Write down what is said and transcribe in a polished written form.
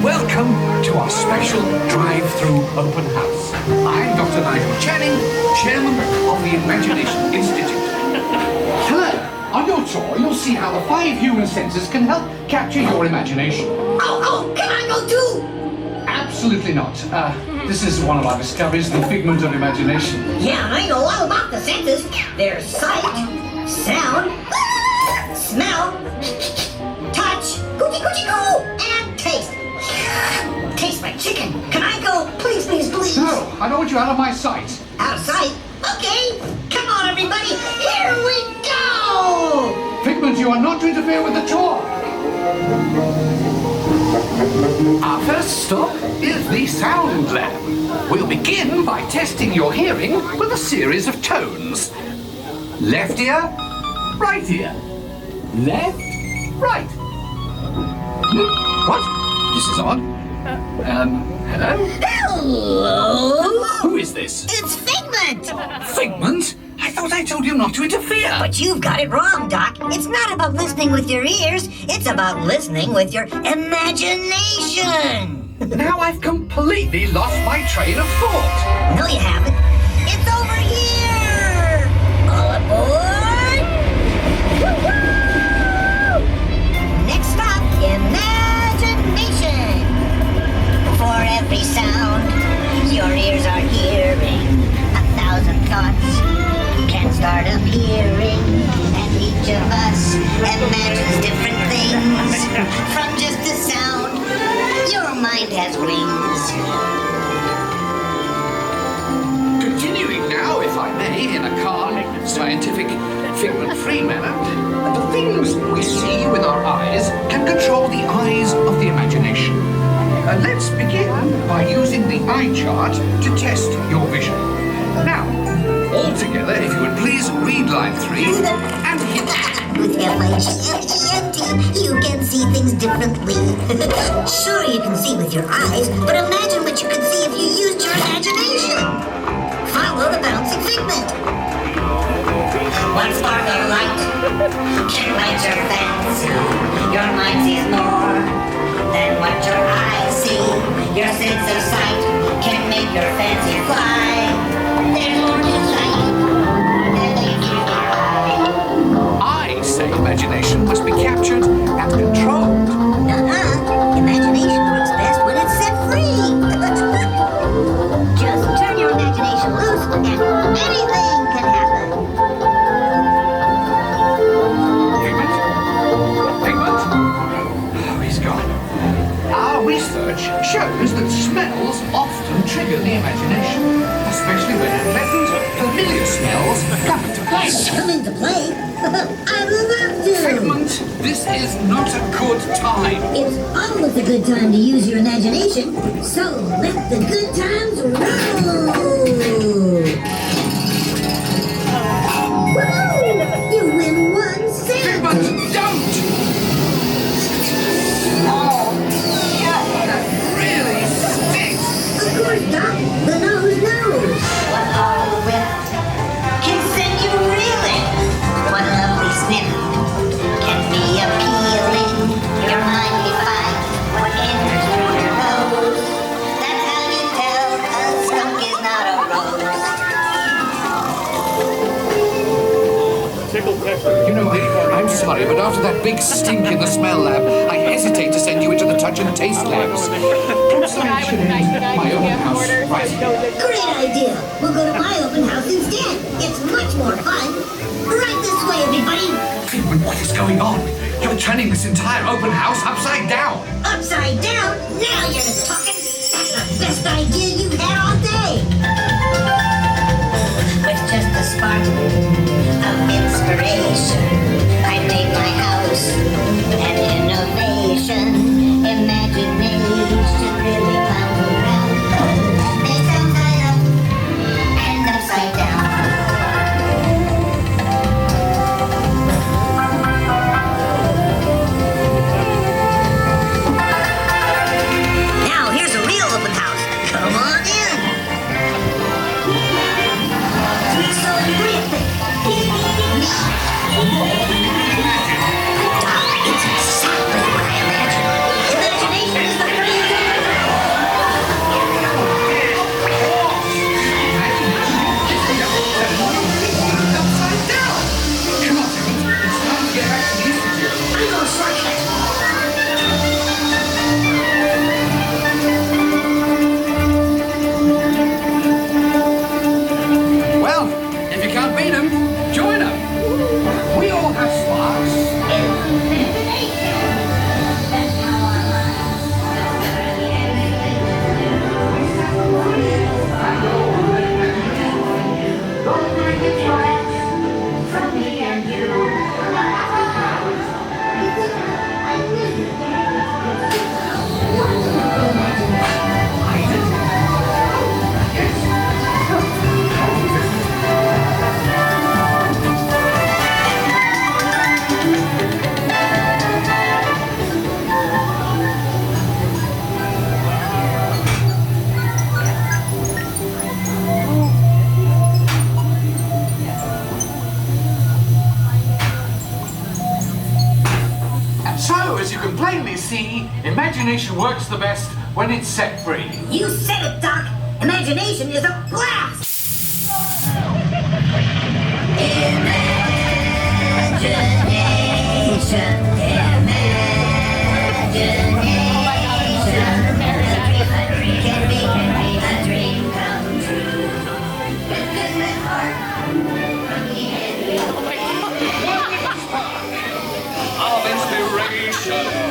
Welcome to our special drive-through open house. I'm Dr. Nigel Channing, Chairman of the Imagination Institute. Hello. On your tour, you'll see how the 5 human senses can help capture your imagination. Oh, can I go too? Absolutely not. This is one of our discoveries, the figment of imagination. Yeah, I know all about the senses. There's sight, sound, smell, touch, coochie-coochie-coo, and taste. Taste my chicken. Can I go? Please, please, please. No, I don't want you out of my sight. Out of sight? Okay. Come on, everybody. Here we go. Figment, you are not to interfere with the tour. Our first stop is the sound lab. We'll begin by testing your hearing with a series of tones. Left ear, right ear. Left, right. What? This is odd. Hello? Hello? Who is this? It's Figment. Figment? I thought I told you not to interfere. But you've got it wrong, Doc. It's not about listening with your ears. It's about listening with your imagination. Now I've completely lost my train of thought. No, you haven't. It's over here. All aboard. Woo-hoo! Next stop, imagination. For every sound your ears are hearing, 1,000 thoughts can start appearing, and each of us imagines different things. From just a sound, your mind has wings. Continuing now, if I may, in a calm, scientific, figment-free manner, the things we see with our eyes can control the eyes of the imagination. Let's begin by using the eye chart to test your vision. Now, all together, if you would please read line 3 and hit. With F-I-G-M-E-N-T, you can see things differently. Sure, you can see with your eyes, but imagine what you could see if you used your imagination. Follow the bouncing figment. One spark of light can light your fancy. Your mind sees more than what your eyes see. Your sense of sight can make your fancy fly. There's more to sight than meets your eye. I say imagination must be captured and controlled. Imagination works best when it's set free. Just turn your imagination loose and anything can happen. Figment? Oh, he's gone. Our research shows that smells often trigger the imagination, especially when pleasant, familiar smells come into play. Come into play? I'd love to. Figment, this is not a good time. It's always a good time to use your imagination, so let the good times roll. Woo! You win 1 cent. Figment, don't! Oh, That really stinks! of course, Doc. The nose knows. What all the whip can send you reeling. What a lovely sniff can be appealing. Your mind be fine. What enters through your nose. That's how you tell a skunk is not a rose. You know, I'm sorry, but after that big stink in the smell lab, I hesitate to send you into the touch and taste labs. Perhaps I should end my own house right here. Great idea. We'll go to my open house instead. It's much more fun. Right this way, everybody. Figment, what is going on? You're turning this entire open house upside down. Upside down? Now you're talking. That's the best idea you've had all day. With just a spark of inspiration, I made my house an innovation. Imagination really found around. They sound side up and upside down. Now here's a real open house. Come on in. So terrific. Doc, So, as you can plainly see, imagination works the best when it's set free. You said it, Doc. Imagination is a blast. Of inspiration.